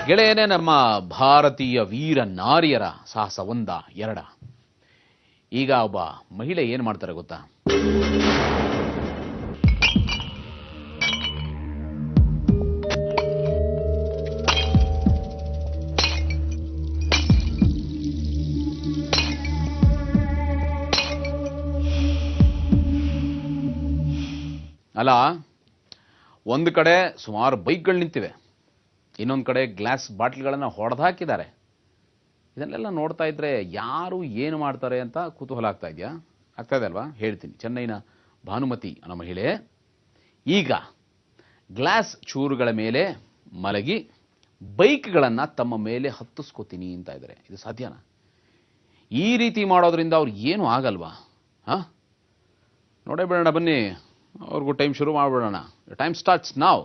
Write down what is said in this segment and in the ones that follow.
ಗೆಳೆಯನೇ ನಮ್ಮ ಭಾರತೀಯ ವೀರ ನಾರಿಯರ ಸಾಹಸ ಒಂದ ಎರಡ. ಈಗ ಒಬ್ಬ ಮಹಿಳೆ ಏನ್ ಮಾಡ್ತಾರೆ ಗೊತ್ತಾ? ಅಲ್ಲ, ಒಂದು ಕಡೆ ಸುಮಾರು ಬೈಕ್ಗಳು ನಿಂತಿವೆ, ಇನ್ನೊಂದು ಕಡೆ ಗ್ಲಾಸ್ ಬಾಟ್ಲ್ಗಳನ್ನು ಹೊಡೆದು ಹಾಕಿದ್ದಾರೆ. ಇದನ್ನೆಲ್ಲ ನೋಡ್ತಾ ಇದ್ರೆ ಯಾರು ಏನು ಮಾಡ್ತಾರೆ ಅಂತ ಕುತೂಹಲ ಆಗ್ತಾ ಇದೆ ಅಲ್ವಾ? ಹೇಳ್ತೀನಿ. ಚೆನ್ನೈನ ಭಾನುಮತಿ ಅನ್ನೋ ಮಹಿಳೆ ಈಗ ಗ್ಲಾಸ್ ಚೂರುಗಳ ಮೇಲೆ ಮಲಗಿ ಬೈಕ್ಗಳನ್ನು ತಮ್ಮ ಮೇಲೆ ಹತ್ತಿಸ್ಕೋತೀನಿ ಅಂತ ಇದ್ದಾರೆ. ಇದು ಸಾಧ್ಯನಾ? ಈ ರೀತಿ ಮಾಡೋದ್ರಿಂದ ಅವ್ರು ಏನು ಆಗಲ್ವಾ? ನೋಡೇ ಬಿಡೋಣ ಬನ್ನಿ, ಅವ್ರಿಗೂ ಟೈಮ್ ಶುರು ಮಾಡ್ಬಿಡೋಣ. ಟೈಮ್ ಸ್ಟಾರ್ಟ್ಸ್ ನಾವ್.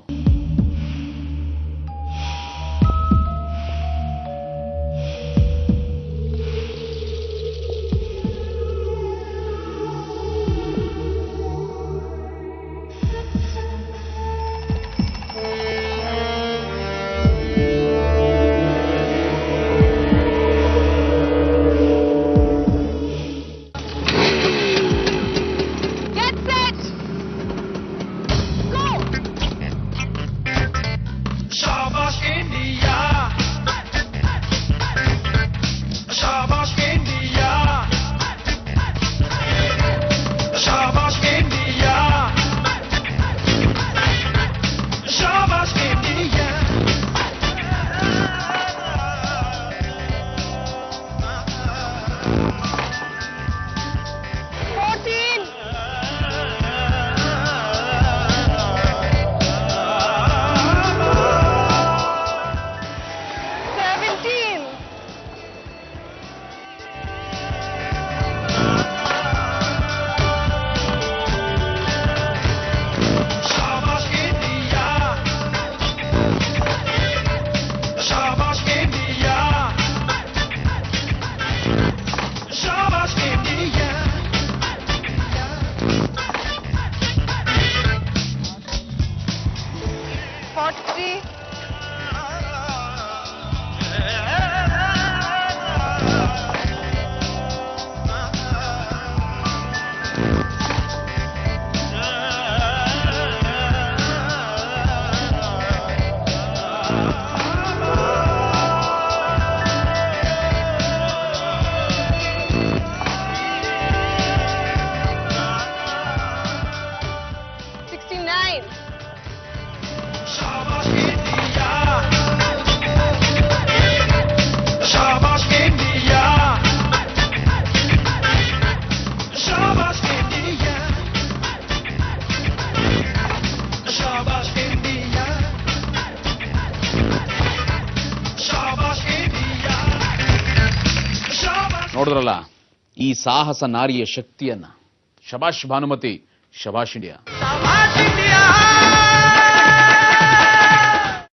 ನೋಡಿದ್ರಲ್ಲ ಈ ಸಾಹಸ ನಾರಿಯ ಶಕ್ತಿಯನ್ನ. ಶಬಾಷ್ ಭಾನುಮತಿ, ಶಬಾಷ್ ಇಂಡಿಯಾ.